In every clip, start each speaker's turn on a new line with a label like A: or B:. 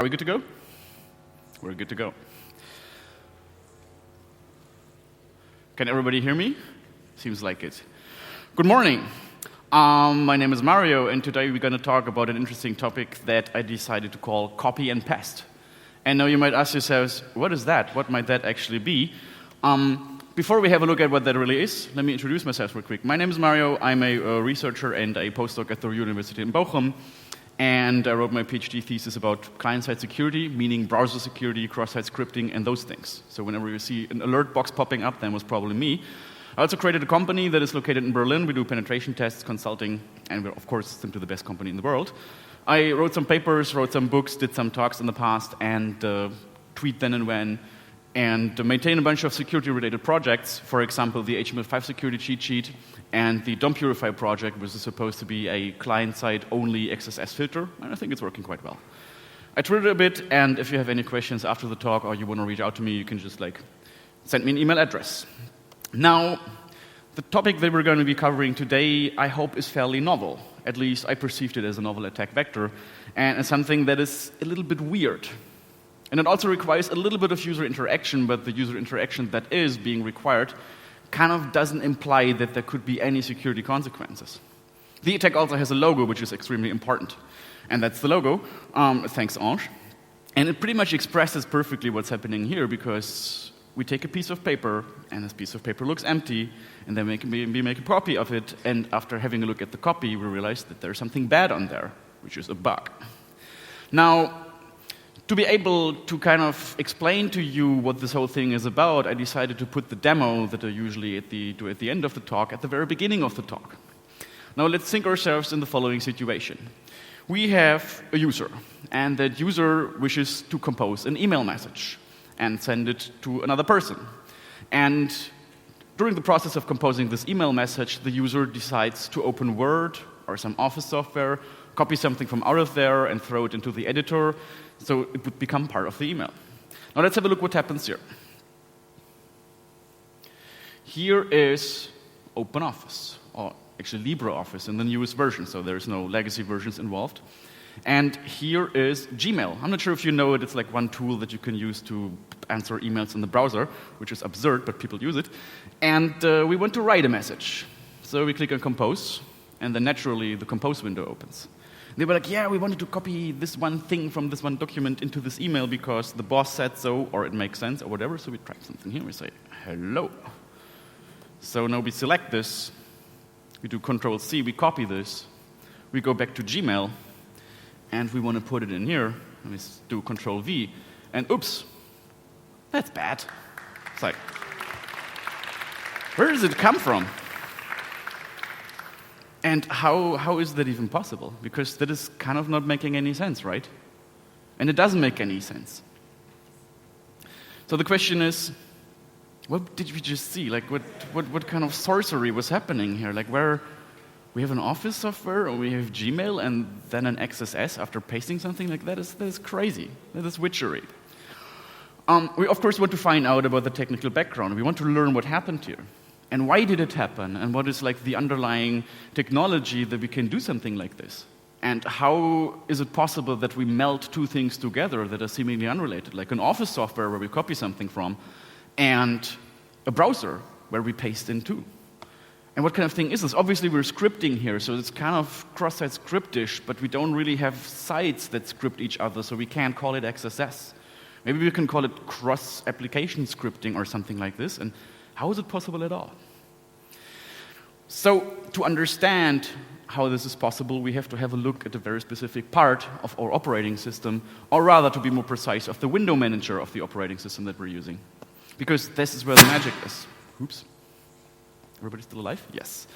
A: Are we good to go? We're good to go. Can everybody hear me? Seems like it. Good morning. My name is Mario, and today we're going to talk about an interesting topic that I decided to call copy and pest. And now you might ask yourselves, what is that? What might that actually be? Before we have a look at what that really is, let me introduce myself real quick. My name is Mario. I'm a researcher and a postdoc at the University in Bochum. And I wrote my PhD thesis about client-side security, meaning browser security, cross-site scripting, and those things. So whenever you see an alert box popping up, that was probably me. I also created a company that is located in Berlin. We do penetration tests, consulting, and we're, of course, simply the best company in the world. I wrote some papers, wrote some books, did some talks in the past, and tweet then and when, and maintain a bunch of security-related projects. For example, the HTML5 security cheat sheet and the DOM Purify project, which is supposed to be a client-side only XSS filter, and I think it's working quite well. I tweeted a bit, and if you have any questions after the talk or you want to reach out to me, you can just send me an email address. Now, the topic that we're going to be covering today, I hope, is fairly novel. At least I perceived it as a novel attack vector, and it's something that is a little bit weird. And it also requires a little bit of user interaction, but the user interaction that is being required kind of doesn't imply that there could be any security consequences. The attack also has a logo, which is extremely important. And that's the logo, thanks Ange. And it pretty much expresses perfectly what's happening here, because we take a piece of paper, and this piece of paper looks empty, and then we make a copy of it, and after having a look at the copy, we realize that there's something bad on there, which is a bug. Now, to be able to kind of explain to you what this whole thing is about, I decided to put the demo that I usually do at the end of the talk at the very beginning of the talk. Now let's think ourselves in the following situation. We have a user, and that user wishes to compose an email message and send it to another person. And during the process of composing this email message, the user decides to open Word or some Office software, copy something from out of there, and throw it into the editor, so it would become part of the email. Now let's have a look what happens here. Here is OpenOffice, or actually LibreOffice in the newest version, so there's no legacy versions involved. And here is Gmail. I'm not sure if you know it, it's like one tool that you can use to answer emails in the browser, which is absurd, but people use it. And we want to write a message. So we click on Compose, and then naturally the Compose window opens. They were like, yeah, we wanted to copy this one thing from this one document into this email because the boss said so, or it makes sense, or whatever. So we type something here. We say, hello. So now we select this. We do Control-C. We copy this. We go back to Gmail. And we want to put it in here. And we do Control-V. And oops, that's bad. It's like, where does it come from? And how is that even possible? Because that is kind of not making any sense, right? And it doesn't make any sense. So the question is, what did we just see? Like, what kind of sorcery was happening here? Like, where we have an Office software, or we have Gmail, and then an XSS after pasting something like that is crazy. That is witchery. We, of course, want to find out about the technical background. We want to learn what happened here. And why did it happen? And what is the underlying technology that we can do something like this? And how is it possible that we meld two things together that are seemingly unrelated, like an Office software where we copy something from, and a browser where we paste in too? And what kind of thing is this? Obviously, we're scripting here, so it's kind of cross-site scriptish, but we don't really have sites that script each other, so we can't call it XSS. Maybe we can call it cross-application scripting or something like this. And how is it possible at all? So to understand how this is possible, we have to have a look at a very specific part of our operating system, or rather, to be more precise, of the window manager of the operating system that we're using. Because this is where the magic is. Oops. Everybody still alive? Yes.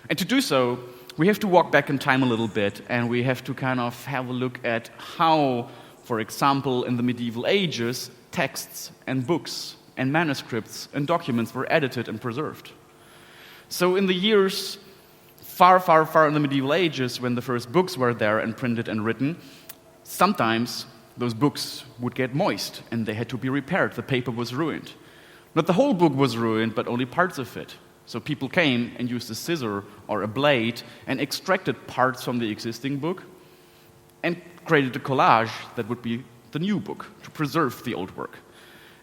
A: And to do so, we have to walk back in time a little bit, and we have to kind of have a look at how, for example, in the medieval ages, texts and books and manuscripts and documents were edited and preserved. So in the years far, far, far in the medieval ages, when the first books were there and printed and written, sometimes those books would get moist and they had to be repaired. The paper was ruined. Not the whole book was ruined, but only parts of it. So people came and used a scissor or a blade and extracted parts from the existing book and created a collage that would be the new book, to preserve the old work.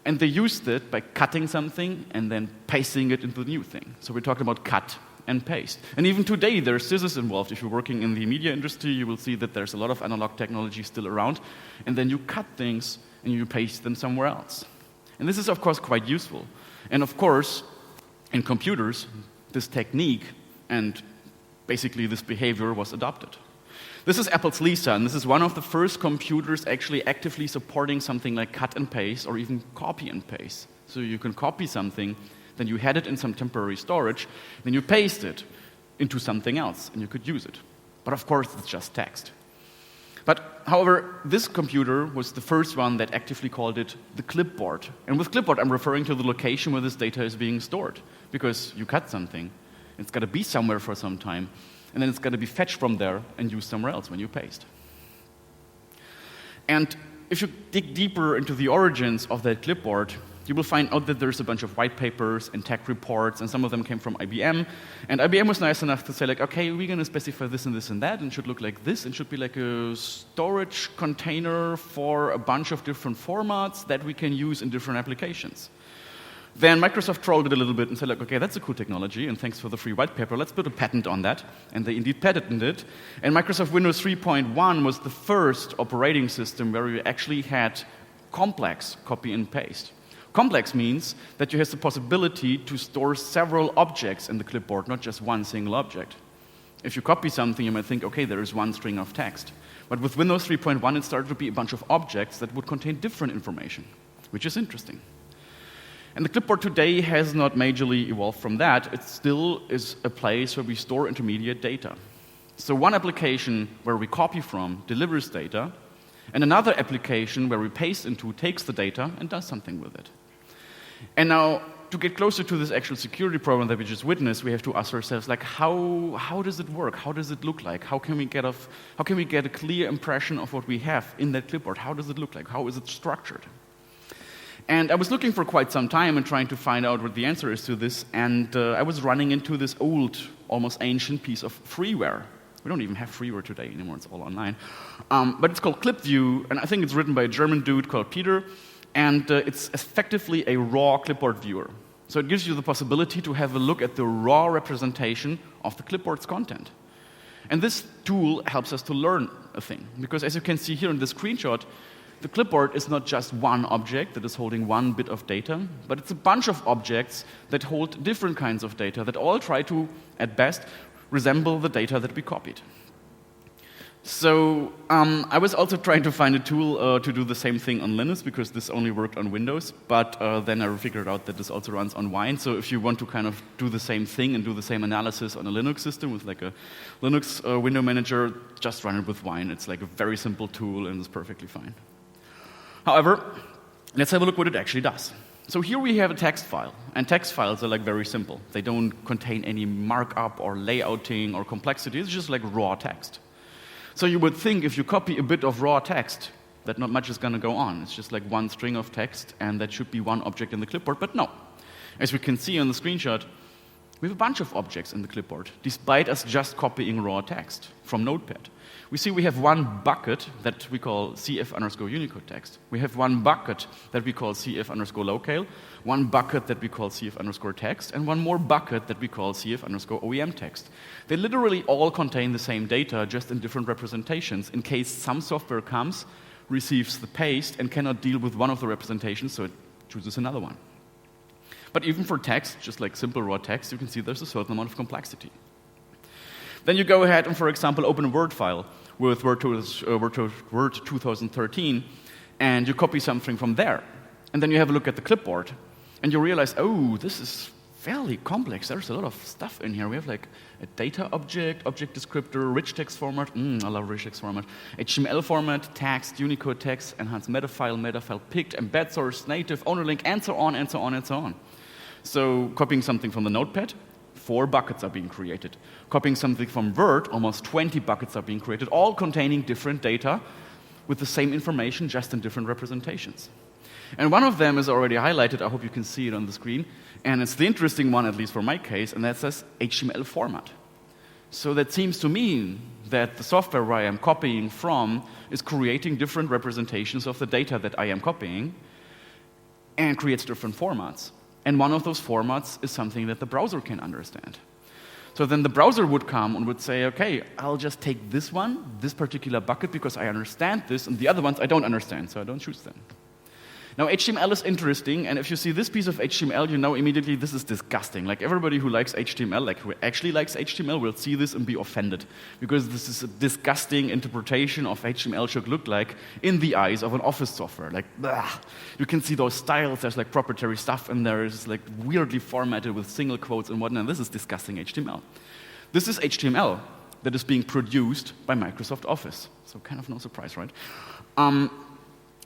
A: And they used it by cutting something and then pasting it into the new thing. So we're talking about cut and paste. And even today, there are scissors involved. If you're working in the media industry, you will see that there's a lot of analog technology still around. And then you cut things and you paste them somewhere else. And this is, of course, quite useful. And of course, in computers, this technique and basically this behavior was adopted. This is Apple's Lisa, and this is one of the first computers actually actively supporting something like cut and paste or even copy and paste. So you can copy something, then you had it in some temporary storage, then you paste it into something else, and you could use it. But of course, it's just text. But however, this computer was the first one that actively called it the clipboard. And with clipboard, I'm referring to the location where this data is being stored. Because you cut something, it's got to be somewhere for some time, and then it's got to be fetched from there and used somewhere else when you paste. And if you dig deeper into the origins of that clipboard, you will find out that there's a bunch of white papers and tech reports, and some of them came from IBM. And IBM was nice enough to say, like, okay, we're going to specify this and this and that, and it should look like this, and should be like a storage container for a bunch of different formats that we can use in different applications. Then Microsoft trolled it a little bit and said, like, okay, that's a cool technology, and thanks for the free white paper, let's put a patent on that. And they indeed patented it. And Microsoft Windows 3.1 was the first operating system where you actually had complex copy and paste. Complex means that you have the possibility to store several objects in the clipboard, not just one single object. If you copy something, you might think, okay, there is one string of text. But with Windows 3.1, it started to be a bunch of objects that would contain different information, which is interesting. And the clipboard today has not majorly evolved from that. It still is a place where we store intermediate data. So one application where we copy from delivers data, and another application where we paste into takes the data and does something with it. And now, to get closer to this actual security problem that we just witnessed, we have to ask ourselves, like, how does it work? How does it look like? How can we get a clear impression of what we have in that clipboard? How does it look like? How is it structured? And I was looking for quite some time and trying to find out what the answer is to this, and I was running into this old, almost ancient piece of freeware. We don't even have freeware today anymore, it's all online. But it's called ClipView, and I think it's written by a German dude called Peter, and it's effectively a raw clipboard viewer. So it gives you the possibility to have a look at the raw representation of the clipboard's content. And this tool helps us to learn a thing, because as you can see here in the screenshot, the clipboard is not just one object that is holding one bit of data, but it's a bunch of objects that hold different kinds of data that all try to, at best, resemble the data that we copied. So I was also trying to find a tool to do the same thing on Linux, because this only worked on Windows, but then I figured out that this also runs on Wine. So if you want to kind of do the same thing and do the same analysis on a Linux system with like a Linux window manager, just run it with Wine. It's like a very simple tool and it's perfectly fine. However, let's have a look what it actually does. So here we have a text file, and text files are like very simple. They don't contain any markup or layouting or complexity. It's just like raw text. So you would think if you copy a bit of raw text, that not much is going to go on. It's just like one string of text, and that should be one object in the clipboard, but no. As we can see on the screenshot, we have a bunch of objects in the clipboard, despite us just copying raw text from Notepad. We see we have one bucket that we call CF_Unicode text. We have one bucket that we call CF_locale, one bucket that we call CF_text, and one more bucket that we call CF_OEM text. They literally all contain the same data, just in different representations, in case some software comes, receives the paste, and cannot deal with one of the representations, so it chooses another one. But even for text, just like simple raw text, you can see there's a certain amount of complexity. Then you go ahead and, for example, open a Word file with Word 2013, and you copy something from there. And then you have a look at the clipboard, and you realize, oh, this is fairly complex. There's a lot of stuff in here. We have like a data object, object descriptor, rich text format, I love rich text format, HTML format, text, Unicode text, enhanced metafile picked, embed source, native, owner link, and so on, and so on, and so on. So copying something from the Notepad, 4 buckets are being created. Copying something from Word, almost 20 buckets are being created, all containing different data with the same information, just in different representations. And one of them is already highlighted. I hope you can see it on the screen. And it's the interesting one, at least for my case, and that says HTML format. So that seems to mean that the software where I am copying from is creating different representations of the data that I am copying and creates different formats. And one of those formats is something that the browser can understand. So then the browser would come and would say, okay, I'll just take this one, this particular bucket, because I understand this, and the other ones I don't understand, so I don't choose them. Now, HTML is interesting, and if you see this piece of HTML, you know immediately this is disgusting. Like, everybody who likes HTML, like who actually likes HTML, will see this and be offended, because this is a disgusting interpretation of HTML should look like in the eyes of an Office software. Like, blah. You can see those styles, there's like proprietary stuff, and there is like weirdly formatted with single quotes and whatnot. This is disgusting HTML. This is HTML that is being produced by Microsoft Office. So kind of no surprise, right?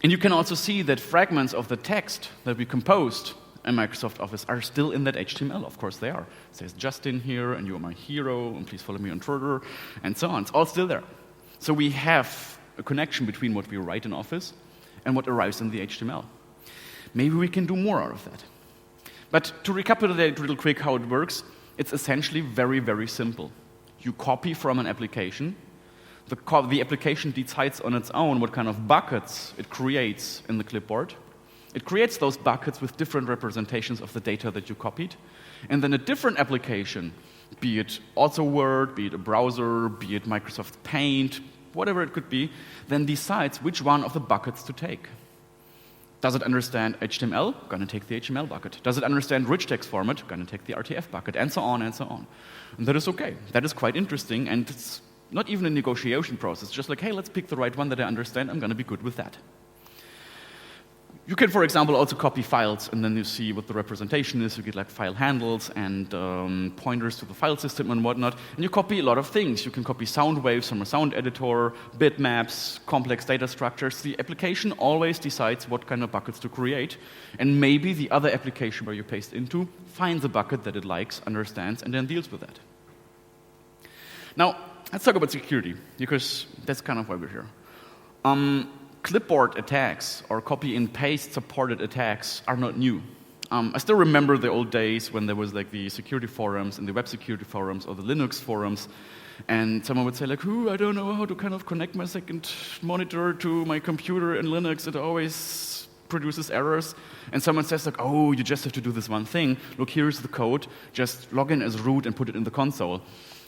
A: And you can also see that fragments of the text that we composed in Microsoft Office are still in that HTML. Of course they are. It says Justin here, and you are my hero, and please follow me on Twitter, and so on. It's all still there. So we have a connection between what we write in Office and what arrives in the HTML. Maybe we can do more out of that. But to recapitulate real quick how it works, it's essentially very, very simple. You copy from an application. The application decides on its own what kind of buckets it creates in the clipboard. It creates those buckets with different representations of the data that you copied. And then a different application, be it also Word, be it a browser, be it Microsoft Paint, whatever it could be, then decides which one of the buckets to take. Does it understand HTML? Gonna take the HTML bucket. Does it understand rich text format? Gonna take the RTF bucket, and so on and so on. And that is okay. That is quite interesting, and it's not even a negotiation process, just like, hey, let's pick the right one that I understand, I'm gonna be good with that. You can, for example, also copy files, and then you see what the representation is. You get like file handles and pointers to the file system and whatnot, and you copy a lot of things. You can copy sound waves from a sound editor, bitmaps, complex data structures. The application always decides what kind of buckets to create, and maybe the other application where you paste into finds a bucket that it likes, understands, and then deals with that. Now, let's talk about security, because that's kind of why we're here. Clipboard attacks or copy and paste supported attacks are not new. I still remember the old days when there was like the security forums and the web security forums or the Linux forums, and someone would say like, I don't know how to kind of connect my second monitor to my computer in Linux. It always produces errors. And someone says like, oh, you just have to do this one thing. Look, here's the code. Just log in as root and put it in the console.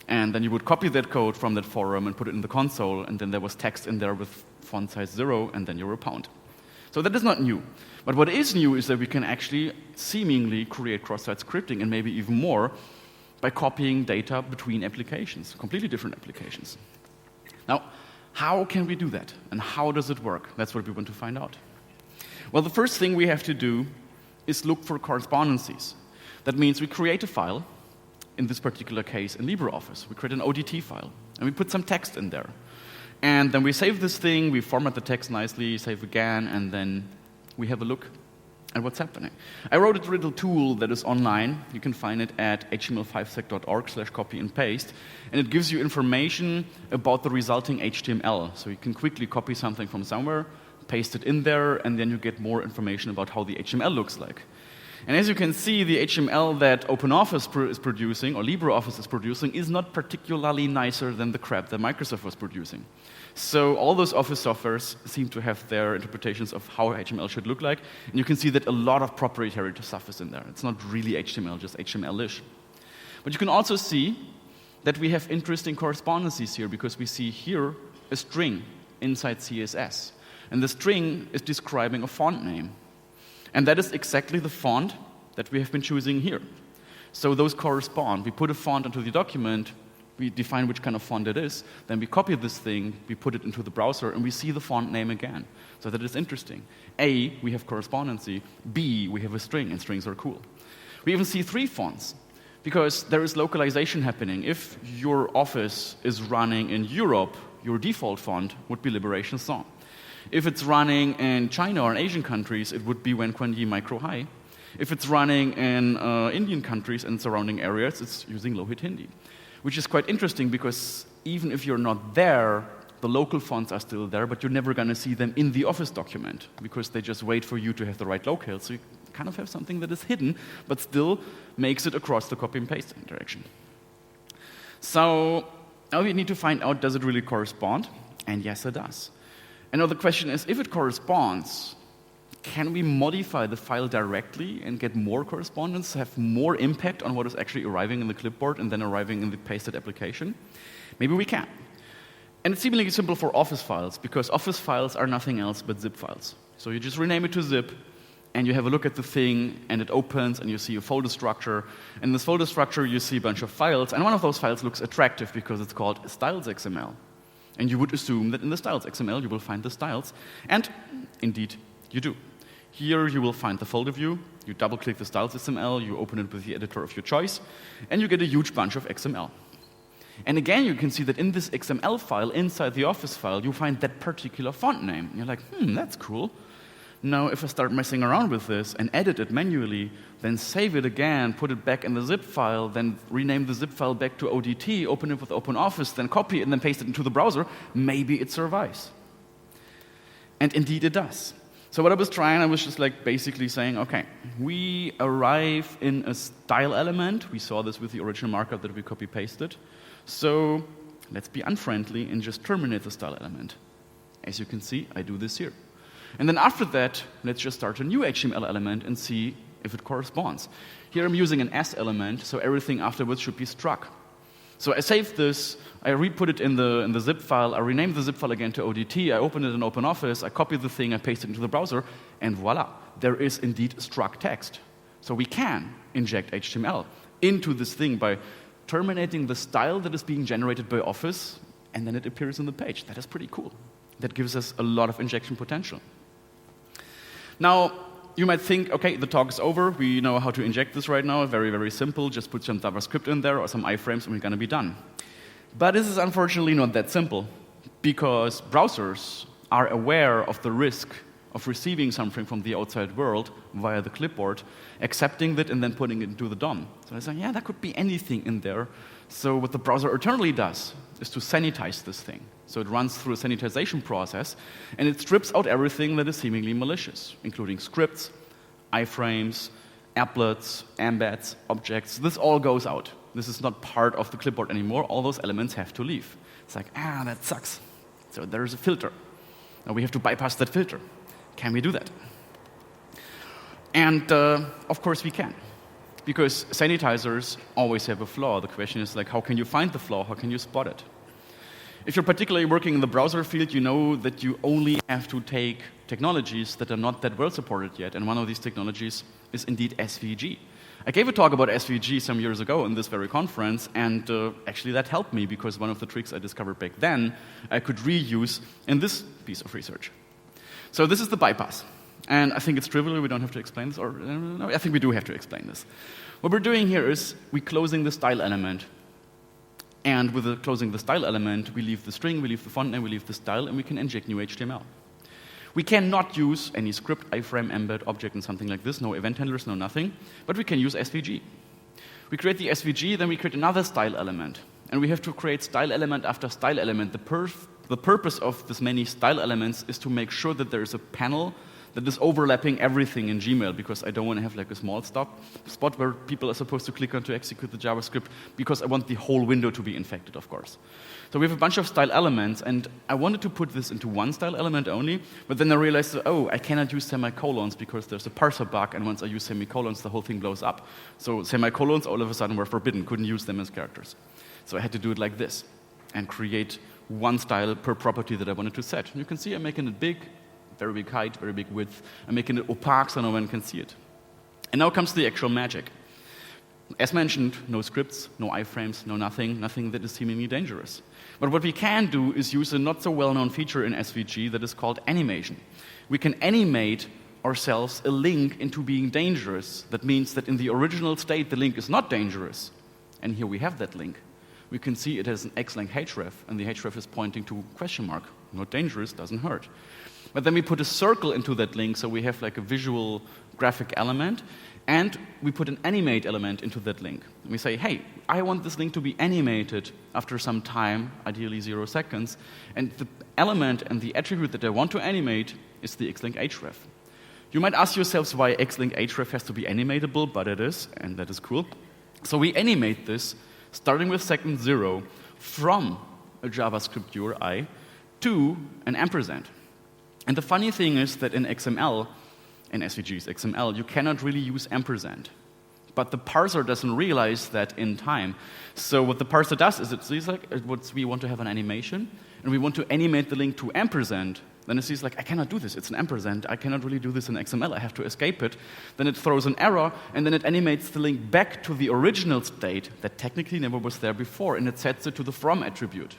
A: And then you would copy that code from that forum and put it in the console, and then there was text in there with font size 0, and then you're a pound. So that is not new. But what is new is that we can actually seemingly create cross-site scripting, and maybe even more, by copying data between applications, completely different applications. Now, how can we do that? And how does it work? That's what we want to find out. Well, the first thing we have to do is look for correspondences. That means we create a file. In this particular case, in LibreOffice, we create an ODT file, and we put some text in there. And then we save this thing, we format the text nicely, save again, and then we have a look at what's happening. I wrote a little tool that is online. You can find it at html5sec.org/copy and paste, and it gives you information about the resulting HTML. So you can quickly copy something from somewhere, paste it in there, and then you get more information about how the HTML looks like. And as you can see, the HTML that OpenOffice is producing, or LibreOffice is producing, is not particularly nicer than the crap that Microsoft was producing. So all those Office softwares seem to have their interpretations of how HTML should look like, and you can see that a lot of proprietary stuff is in there. It's not really HTML, just HTML-ish. But you can also see that we have interesting correspondences here, because we see here a string inside CSS. And the string is describing a font name. And that is exactly the font that we have been choosing here. So those correspond. We put a font into the document, we define which kind of font it is, then we copy this thing, we put it into the browser, and we see the font name again. So that is interesting. A, we have correspondency. B, we have a string, and strings are cool. We even see 3 fonts, because there is localization happening. If your office is running in Europe, your default font would be Liberation Song. If it's running in China or in Asian countries, it would be Wenquan Yi Micro Hai. If it's running in Indian countries and surrounding areas, it's using Lohit Hindi, which is quite interesting because even if you're not there, the local fonts are still there, but you're never going to see them in the Office document because they just wait for you to have the right locale. So you kind of have something that is hidden, but still makes it across the copy and paste interaction. So now we need to find out, does it really correspond? And yes, it does. And now the question is, if it corresponds, can we modify the file directly and get more correspondence, have more impact on what is actually arriving in the clipboard and then arriving in the pasted application? Maybe we can. And it's seemingly simple for Office files, because Office files are nothing else but zip files. So you just rename it to zip, and you have a look at the thing, and it opens, and you see a folder structure. In this folder structure, you see a bunch of files, and one of those files looks attractive because it's called styles.xml. And you would assume that in the styles.xml you will find the styles, and indeed you do. Here you will find the folder view, you double-click the styles.xml, you open it with the editor of your choice, and you get a huge bunch of XML. And again, you can see that in this XML file, inside the Office file, you find that particular font name. And you're like, that's cool. Now, if I start messing around with this and edit it manually, then save it again, put it back in the zip file, then rename the zip file back to ODT, open it with OpenOffice, then copy it, and then paste it into the browser, maybe it survives. And indeed it does. So what I was trying, I was just like basically saying, okay, we arrive in a style element. We saw this with the original markup that we copy-pasted. So let's be unfriendly and just terminate the style element. As you can see, I do this here. And then after that, let's just start a new HTML element and see if it corresponds. Here I'm using an S element, so everything afterwards should be struck. So I saved this, I re-put it in the zip file, I renamed the zip file again to ODT, I opened it in OpenOffice, I copied the thing, I pasted it into the browser, and voila, there is indeed struck text. So we can inject HTML into this thing by terminating the style that is being generated by Office, and then it appears on the page. That is pretty cool. That gives us a lot of injection potential. Now, you might think, okay, the talk is over. We know how to inject this right now. Very, very simple. Just put some JavaScript in there or some iframes and we're going to be done. But this is unfortunately not that simple, because browsers are aware of the risk of receiving something from the outside world via the clipboard, accepting it, and then putting it into the DOM. So I say, yeah, that could be anything in there. So what the browser eternally does is to sanitize this thing. So it runs through a sanitization process, and it strips out everything that is seemingly malicious, including scripts, iframes, applets, embeds, objects. This all goes out. This is not part of the clipboard anymore. All those elements have to leave. It's like, that sucks. So there's a filter. Now we have to bypass that filter. Can we do that? And of course we can, because sanitizers always have a flaw. The question is, like, how can you find the flaw? How can you spot it? If you're particularly working in the browser field, you know that you only have to take technologies that are not that well supported yet, and one of these technologies is indeed SVG. I gave a talk about SVG some years ago in this very conference, and actually that helped me, because one of the tricks I discovered back then I could reuse in this piece of research. So this is the bypass. And I think it's trivial, we don't have to explain this, or no, I think we do have to explain this. What we're doing here is we're closing the style element. And with closing the style element, we leave the string, we leave the font name, we leave the style, and we can inject new HTML. We cannot use any script, iframe, embed, object, and something like this, no event handlers, no nothing, but we can use SVG. We create the SVG, then we create another style element. And we have to create style element after style element. The purpose of this many style elements is to make sure that there is a panel that is overlapping everything in Gmail, because I don't want to have like a small spot where people are supposed to click on to execute the JavaScript, because I want the whole window to be infected, of course. So we have a bunch of style elements, and I wanted to put this into one style element only, but then I realized, I cannot use semicolons because there's a parser bug, and once I use semicolons, the whole thing blows up. So semicolons all of a sudden were forbidden, couldn't use them as characters. So I had to do it like this, and create one style per property that I wanted to set. And you can see I'm making it big, very big height, very big width. I'm making it opaque so no one can see it. And now comes the actual magic. As mentioned, no scripts, no iframes, no nothing that is seemingly dangerous. But what we can do is use a not so well-known feature in SVG that is called animation. We can animate ourselves a link into being dangerous. That means that in the original state, the link is not dangerous. And here we have that link. We can see it has an X-link href, and the href is pointing to question mark. Not dangerous, doesn't hurt. But then we put a circle into that link, so we have like a visual graphic element, and we put an animate element into that link. And we say, hey, I want this link to be animated after some time, ideally 0 seconds, and the element and the attribute that I want to animate is the X-link href. You might ask yourselves why X-link href has to be animatable, but it is, and that is cool. So we animate this starting with second 0 from a JavaScript URI to an ampersand. And the funny thing is that in XML, in SVG's XML, you cannot really use ampersand. But the parser doesn't realize that in time. So what the parser does is it sees like, we want to have an animation, and we want to animate the link to ampersand. Then it sees like, I cannot do this, it's an ampersand, I cannot really do this in XML, I have to escape it. Then it throws an error, and then it animates the link back to the original state that technically never was there before, and it sets it to the from attribute.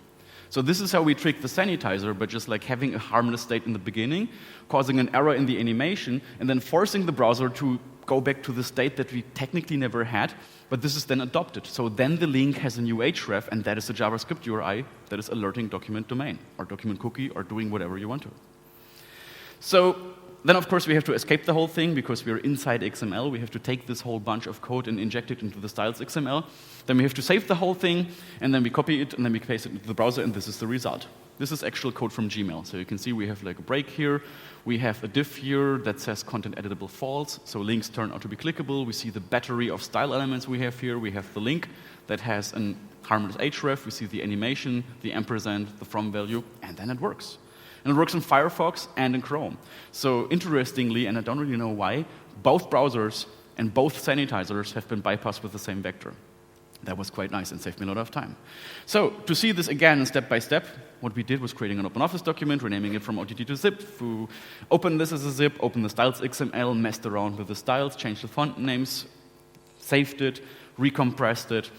A: So this is how we trick the sanitizer, by just like having a harmless state in the beginning, causing an error in the animation, and then forcing the browser to go back to the state that we technically never had, but this is then adopted. So then the link has a new href, and that is a JavaScript URI that is alerting document domain, or document cookie, or doing whatever you want to. So then, of course, we have to escape the whole thing, because we are inside XML. We have to take this whole bunch of code and inject it into the styles XML. Then we have to save the whole thing, and then we copy it, and then we paste it into the browser, and this is the result. This is actual code from Gmail. So you can see we have like a break here. We have a div here that says content editable false, so links turn out to be clickable. We see the battery of style elements we have here. We have the link that has a harmless href. We see the animation, the ampersand, the from value, and then it works. And it works in Firefox and in Chrome. So interestingly, and I don't really know why, both browsers and both sanitizers have been bypassed with the same vector. That was quite nice and saved me a lot of time. So to see this again step by step, what we did was creating an OpenOffice document, renaming it from OTT to zip. We opened this as a zip, opened the styles XML, messed around with the styles, changed the font names, saved it, recompressed it,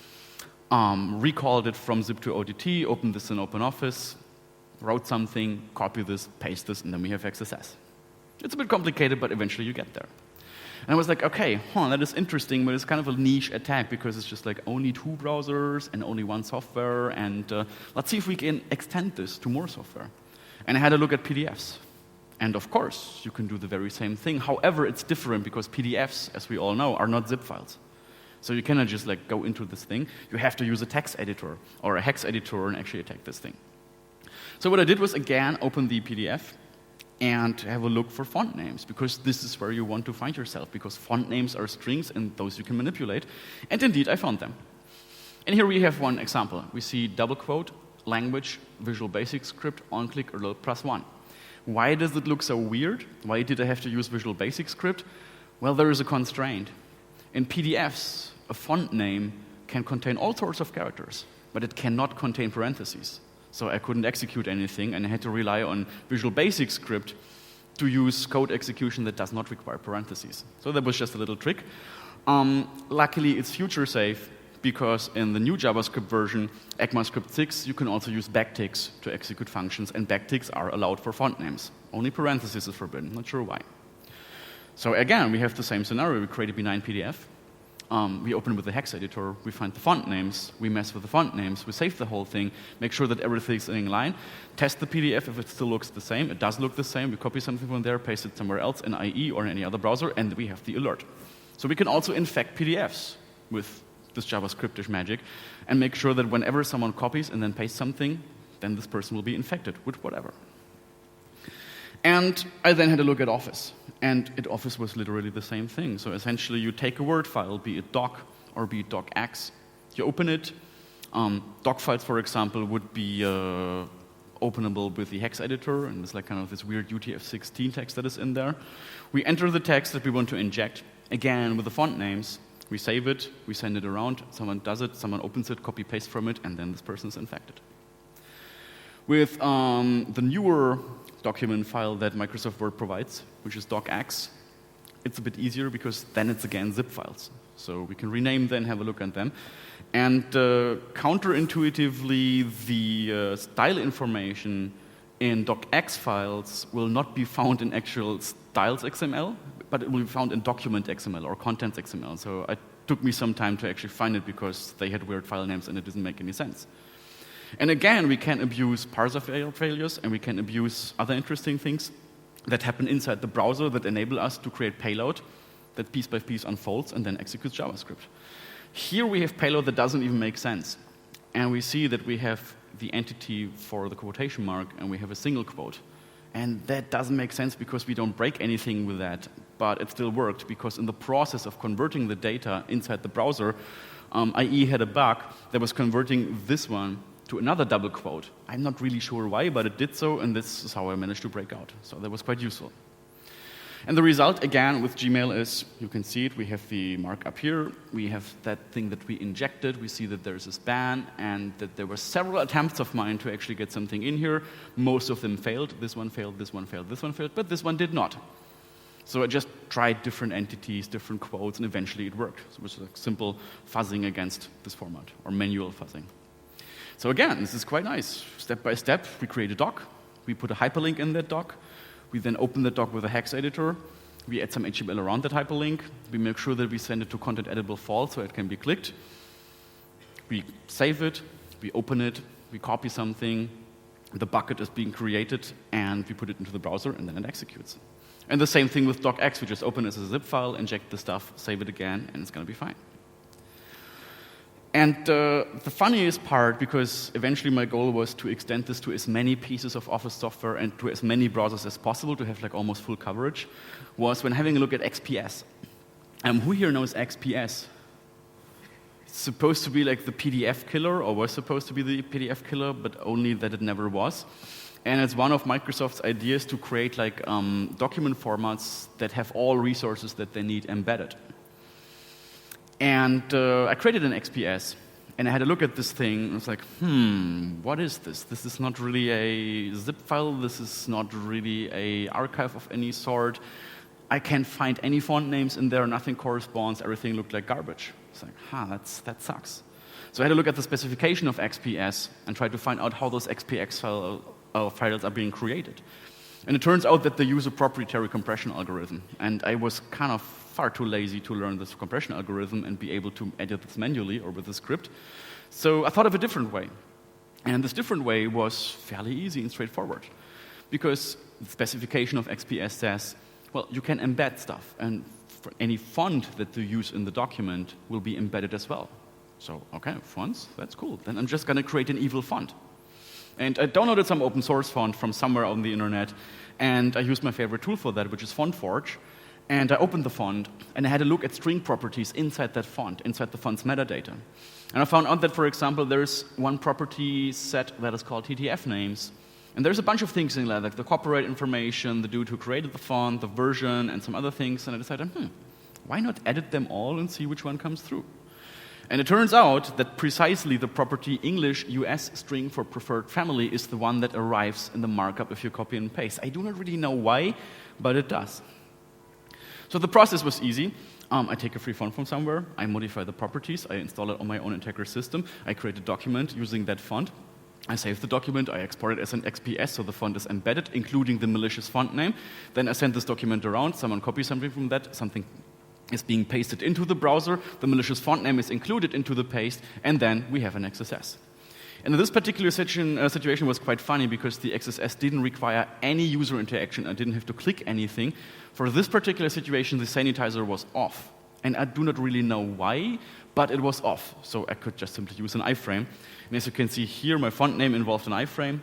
A: recalled it from zip to OTT, opened this in OpenOffice, wrote something, copy this, paste this, and then we have XSS. It's a bit complicated, but eventually you get there. And I was like, okay, that is interesting, but it's kind of a niche attack, because it's just like only 2 browsers and only 1 software, and let's see if we can extend this to more software. And I had a look at PDFs. And of course, you can do the very same thing. However, it's different, because PDFs, as we all know, are not zip files. So you cannot just like go into this thing. You have to use a text editor or a hex editor and actually attack this thing. So what I did was, again, open the PDF and have a look for font names, because this is where you want to find yourself, because font names are strings and those you can manipulate. And indeed, I found them. And here we have one example. We see double quote, language, Visual Basic script, on-click alert +1. Why does it look so weird? Why did I have to use Visual Basic script? Well, there is a constraint. In PDFs, a font name can contain all sorts of characters, but it cannot contain parentheses. So I couldn't execute anything, and I had to rely on Visual Basic script to use code execution that does not require parentheses. So that was just a little trick. Luckily, it's future safe, because in the new JavaScript version, ECMAScript 6, you can also use backticks to execute functions, and backticks are allowed for font names. Only parentheses is forbidden, not sure why. So again, we have the same scenario. We create a benign PDF. We open it with the hex editor, we find the font names, we mess with the font names, we save the whole thing, make sure that everything's in line, test the PDF if it still looks the same. It does look the same. We copy something from there, paste it somewhere else in IE or in any other browser, and we have the alert. So we can also infect PDFs with this JavaScriptish magic and make sure that whenever someone copies and then pastes something, then this person will be infected with whatever. And I then had a look at Office. And at Office was literally the same thing. So essentially, you take a Word file, be it doc or be it docx, you open it. Doc files, for example, would be openable with the hex editor, and it's like kind of this weird UTF-16 text that is in there. We enter the text that we want to inject, again with the font names. We save it, we send it around, someone does it, someone opens it, copy-paste from it, and then this person is infected. With the newer document file that Microsoft Word provides, which is docx, it's a bit easier, because then it's again zip files. So we can rename them, have a look at them. And counterintuitively, the style information in docx files will not be found in actual styles XML, but it will be found in document XML or contents XML. So it took me some time to actually find it, because they had weird file names and it didn't make any sense. And again, we can abuse parser failures, and we can abuse other interesting things that happen inside the browser that enable us to create payload that piece by piece unfolds and then executes JavaScript. Here we have payload that doesn't even make sense. And we see that we have the entity for the quotation mark, and we have a single quote. And that doesn't make sense, because we don't break anything with that, but it still worked, because in the process of converting the data inside the browser, IE had a bug that was converting this one to another double quote. I'm not really sure why, but it did so, and this is how I managed to break out. So that was quite useful. And the result, again, with Gmail is, you can see it, we have the markup here, we have that thing that we injected, we see that there's this ban, and that there were several attempts of mine to actually get something in here. Most of them failed. This one failed, this one failed, this one failed, but this one did not. So I just tried different entities, different quotes, and eventually it worked. So it was like simple fuzzing against this format, or manual fuzzing. So again, this is quite nice. Step by step, we create a doc, we put a hyperlink in that doc, we then open the doc with a hex editor, we add some HTML around that hyperlink, we make sure that we send it to content editable false so it can be clicked, we save it, we open it, we copy something, the bucket is being created, and we put it into the browser, and then it executes. And the same thing with docx, we just open it as a zip file, inject the stuff, save it again, and it's going to be fine. And the funniest part, because eventually my goal was to extend this to as many pieces of Office software and to as many browsers as possible to have like almost full coverage, was when having a look at XPS. Who here knows XPS? It's supposed to be like the PDF killer, or was supposed to be the PDF killer, but only that it never was. And it's one of Microsoft's ideas to create like document formats that have all resources that they need embedded. And I created an XPS, and I had a look at this thing, and I was like, what is this? This is not really a zip file, this is not really an archive of any sort. I can't find any font names in there, nothing corresponds, everything looked like garbage. It's like, that sucks. So I had a look at the specification of XPS and tried to find out how those XPS files are being created. And it turns out that they use a proprietary compression algorithm, and I was kind of far too lazy to learn this compression algorithm and be able to edit this manually or with a script. So I thought of a different way. And this different way was fairly easy and straightforward. Because the specification of XPS says, well, you can embed stuff. And for any font that you use in the document will be embedded as well. So, okay, fonts, that's cool. Then I'm just going to create an evil font. And I downloaded some open source font from somewhere on the internet. And I used my favorite tool for that, which is FontForge. And I opened the font, and I had a look at string properties inside that font, inside the font's metadata. And I found out that, for example, there's one property set that is called TTF names. And there's a bunch of things in there, like the copyright information, the dude who created the font, the version, and some other things. And I decided, why not edit them all and see which one comes through? And it turns out that precisely the property English US string for preferred family is the one that arrives in the markup if you copy and paste. I do not really know why, but it does. So the process was easy. I take a free font from somewhere, I modify the properties, I install it on my own Integra system, I create a document using that font, I save the document, I export it as an XPS, so the font is embedded, including the malicious font name. Then I send this document around, someone copies something from that, something is being pasted into the browser, the malicious font name is included into the paste, and then we have an XSS. And this particular situation was quite funny because the XSS didn't require any user interaction. I didn't have to click anything. For this particular situation, the sanitizer was off. And I do not really know why, but it was off. So I could just simply use an iframe. And as you can see here, my font name involved an iframe.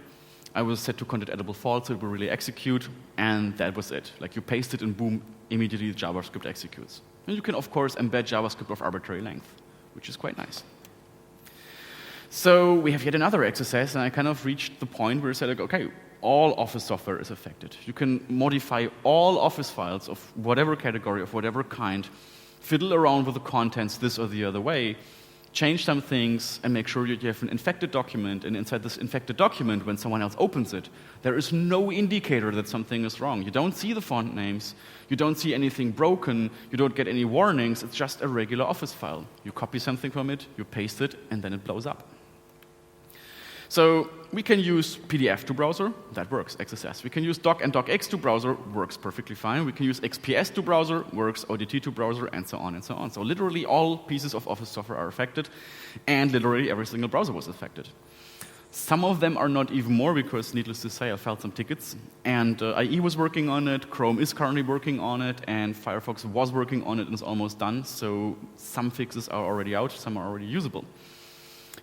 A: I was set to content editable false, so it will really execute. And that was it. Like you paste it and boom, immediately the JavaScript executes. And you can, of course, embed JavaScript of arbitrary length, which is quite nice. So we have yet another XSS, and I kind of reached the point where I said, like, okay, all Office software is affected. You can modify all Office files of whatever category, of whatever kind, fiddle around with the contents this or the other way, change some things, and make sure that you have an infected document, and inside this infected document, when someone else opens it, there is no indicator that something is wrong. You don't see the font names, you don't see anything broken, you don't get any warnings, it's just a regular Office file. You copy something from it, you paste it, and then it blows up. So we can use PDF to browser, that works, XSS. We can use doc and docx to browser, works perfectly fine. We can use XPS to browser, works, ODT to browser, and so on and so on. So literally all pieces of Office software are affected, and literally every single browser was affected. Some of them are not even more because, needless to say, I filed some tickets, and IE was working on it, Chrome is currently working on it, and Firefox was working on it and is almost done, so some fixes are already out, some are already usable.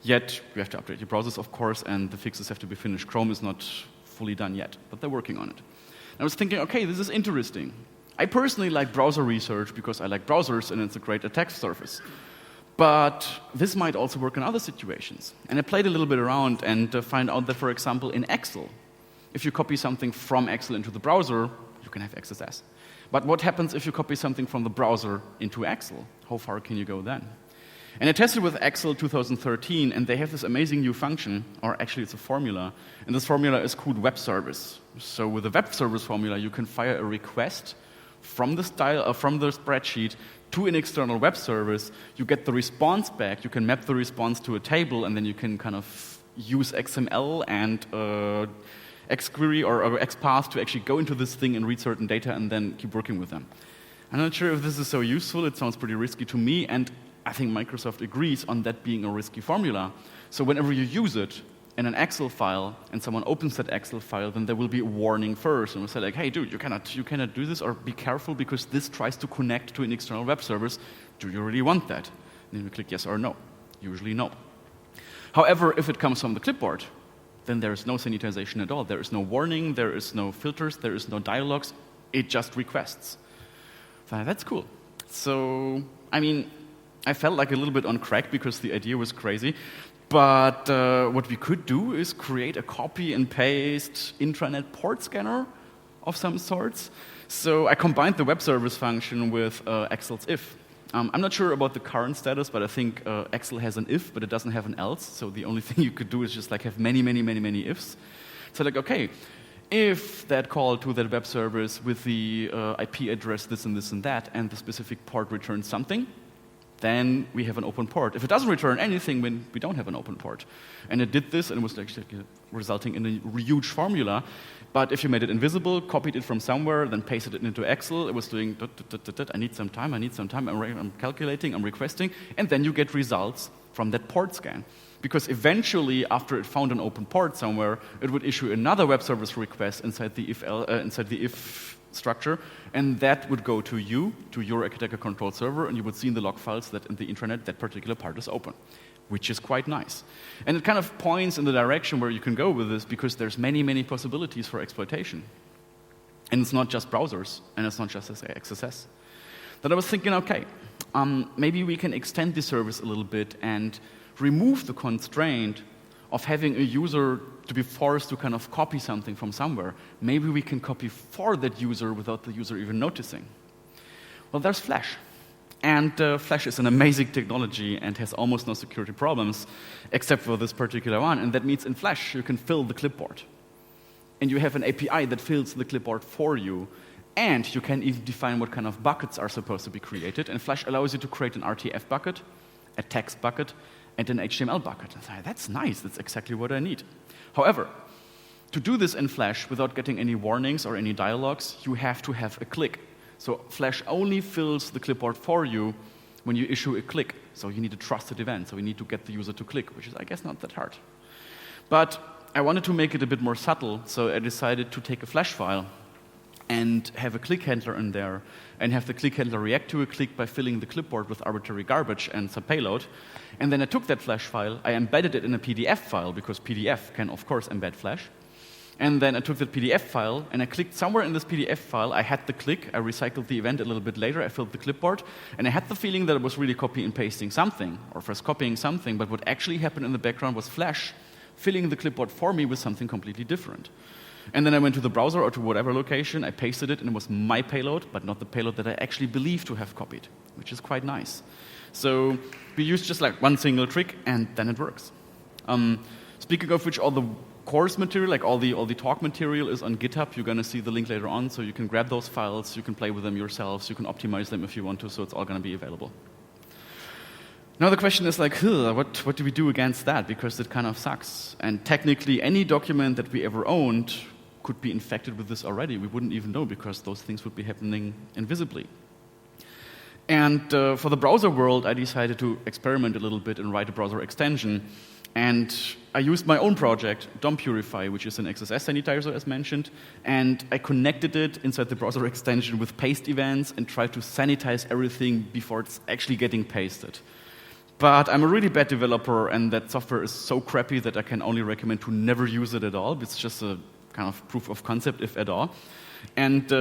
A: Yet, you have to update your browsers, of course, and the fixes have to be finished. Chrome is not fully done yet, but they're working on it. And I was thinking, okay, this is interesting. I personally like browser research because I like browsers and it's a great attack surface. But this might also work in other situations. And I played a little bit around and find out that, for example, in Excel, if you copy something from Excel into the browser, you can have XSS. But what happens if you copy something from the browser into Excel? How far can you go then? And I tested with Excel 2013, and they have this amazing new function, or actually it's a formula, and this formula is called web service. So with the web service formula, you can fire a request from the spreadsheet to an external web service. You get the response back, you can map the response to a table, and then you can kind of use XML and XQuery or XPath to actually go into this thing and read certain data and then keep working with them. I'm not sure if this is so useful. It sounds pretty risky to me, and I think Microsoft agrees on that being a risky formula. So whenever you use it in an Excel file and someone opens that Excel file, then there will be a warning first, and we'll say like, hey, dude, you cannot do this, or be careful because this tries to connect to an external web service. Do you really want that? And then we click yes or no. Usually no. However, if it comes from the clipboard, then there is no sanitization at all. There is no warning, there is no filters, there is no dialogues. It just requests. So that's cool. So, I mean, I felt like a little bit on crack because the idea was crazy. But what we could do is create a copy and paste intranet port scanner of some sorts. So I combined the web service function with Excel's if. I'm not sure about the current status, but I think Excel has an if, but it doesn't have an else. So the only thing you could do is just like have many, many, many, many ifs. So like, okay, if that call to that web service with the IP address this and that, and the specific port returns something, then we have an open port. If it doesn't return anything, then we don't have an open port. And it did this, and it was actually resulting in a huge formula. But if you made it invisible, copied it from somewhere, then pasted it into Excel, it was doing, I need some time, I'm calculating, I'm requesting, and then you get results from that port scan. Because eventually, after it found an open port somewhere, it would issue another web service request inside the if structure, and that would go to you, to your architecture control server, and you would see in the log files that in the intranet that particular part is open, which is quite nice. And it kind of points in the direction where you can go with this because there's many, many possibilities for exploitation. And it's not just browsers, and it's not just XSS. Then I was thinking, okay, maybe we can extend the service a little bit and remove the constraint of having a user to be forced to kind of copy something from somewhere. Maybe we can copy for that user without the user even noticing. Well, there's Flash. And Flash is an amazing technology and has almost no security problems, except for this particular one. And that means in Flash, you can fill the clipboard. And you have an API that fills the clipboard for you. And you can even define what kind of buckets are supposed to be created. And Flash allows you to create an RTF bucket, a text bucket, and an HTML bucket. And I thought, that's nice, that's exactly what I need. However, to do this in Flash without getting any warnings or any dialogues, you have to have a click. So Flash only fills the clipboard for you when you issue a click. So you need a trusted event, so you need to get the user to click, which is, I guess, not that hard. But I wanted to make it a bit more subtle, so I decided to take a Flash file and have a click handler in there, and have the click handler react to a click by filling the clipboard with arbitrary garbage and some payload. And then I took that Flash file, I embedded it in a PDF file, because PDF can, of course, embed Flash. And then I took that PDF file, and I clicked somewhere in this PDF file. I had the click, I recycled the event a little bit later, I filled the clipboard, and I had the feeling that it was really copy and pasting something, or first copying something, but what actually happened in the background was Flash filling the clipboard for me with something completely different. And then I went to the browser or to whatever location, I pasted it, and it was my payload, but not the payload that I actually believe to have copied, which is quite nice. So we used just like one single trick, and then it works. Speaking of which, all the course material, like all the talk material is on GitHub. You're going to see the link later on, so you can grab those files, you can play with them yourselves, you can optimize them if you want to, so it's all going to be available. Now the question is like, what do we do against that? Because it kind of sucks. And technically, any document that we ever owned could be infected with this already. We wouldn't even know because those things would be happening invisibly. And for the browser world, I decided to experiment a little bit and write a browser extension. And I used my own project, DOM Purify, which is an XSS sanitizer, as mentioned, and I connected it inside the browser extension with paste events and tried to sanitize everything before it's actually getting pasted. But I'm a really bad developer, and that software is so crappy that I can only recommend to never use it at all. It's just a kind of proof of concept, if at all. And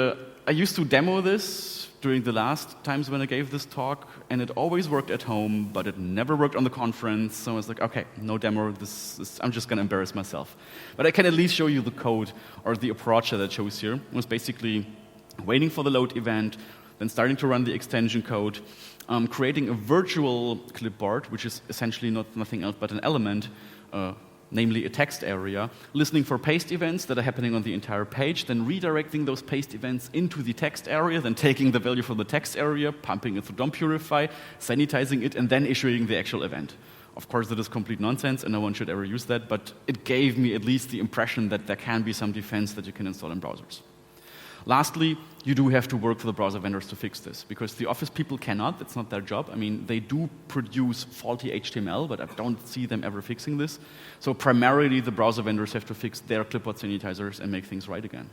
A: I used to demo this during the last times when I gave this talk, and it always worked at home, but it never worked on the conference. So I was like, okay, no demo, I'm just going to embarrass myself. But I can at least show you the code or the approach that I chose here. It was basically waiting for the load event, then starting to run the extension code, creating a virtual clipboard, which is essentially nothing else but an element, namely a text area, listening for paste events that are happening on the entire page, then redirecting those paste events into the text area, then taking the value from the text area, pumping it through DOM Purify, sanitizing it, and then issuing the actual event. Of course, that is complete nonsense, and no one should ever use that, but it gave me at least the impression that there can be some defense that you can install in browsers. Lastly, you do have to work for the browser vendors to fix this, because the Office people cannot. That's not their job. I mean, they do produce faulty HTML, but I don't see them ever fixing this. So primarily, the browser vendors have to fix their clipboard sanitizers and make things right again.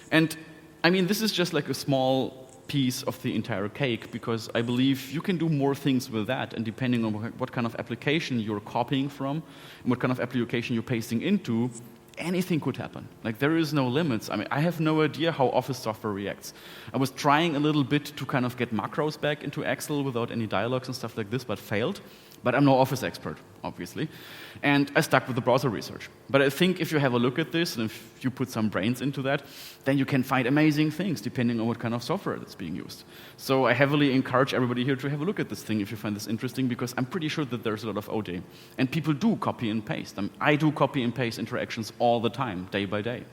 A: And I mean, this is just like a small piece of the entire cake, because I believe you can do more things with that, and depending on what kind of application you're copying from, and what kind of application you're pasting into, anything could happen. Like, there is no limits. I mean, I have no idea how Office software reacts. I was trying a little bit to kind of get macros back into Excel without any dialogues and stuff like this, but failed. But I'm no Office expert, obviously. And I stuck with the browser research. But I think if you have a look at this, and if you put some brains into that, then you can find amazing things depending on what kind of software that's being used. So I heavily encourage everybody here to have a look at this thing if you find this interesting, because I'm pretty sure that there's a lot of OJ. And people do copy and paste. I do copy and paste interactions all the time, day by day.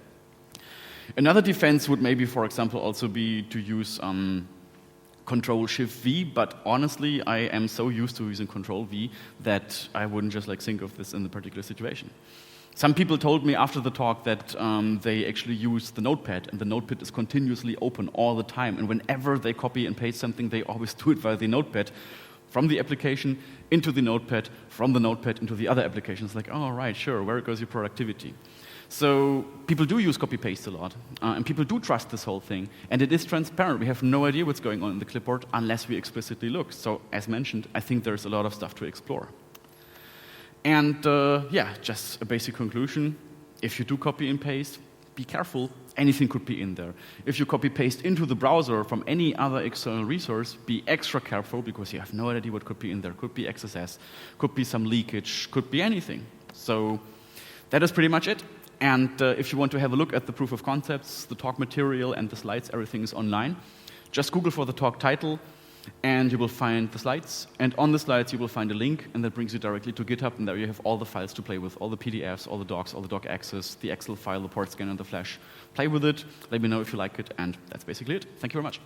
A: Another defense would maybe, for example, also be to use Control-Shift-V, but honestly, I am so used to using Control-V that I wouldn't just like think of this in the particular situation. Some people told me after the talk that they actually use the notepad, and the notepad is continuously open all the time, and whenever they copy and paste something, they always do it via the notepad, from the application into the notepad, from the notepad into the other applications. Like, oh, right, sure, where goes your productivity? So people do use copy-paste a lot, and people do trust this whole thing, and it is transparent. We have no idea what's going on in the clipboard unless we explicitly look. So, as mentioned, I think there's a lot of stuff to explore. And yeah, just a basic conclusion. If you do copy and paste, be careful. Anything could be in there. If you copy-paste into the browser from any other external resource, be extra careful, because you have no idea what could be in there. Could be XSS, could be some leakage, could be anything. So that is pretty much it. And if you want to have a look at the proof of concepts, the talk material, and the slides, everything is online. Just Google for the talk title, and you will find the slides. And on the slides, you will find a link, and that brings you directly to GitHub, and there you have all the files to play with, all the PDFs, all the docs, all the doc access, the Excel file, the port scan, and the Flash. Play with it, let me know if you like it, and that's basically it. Thank you very much.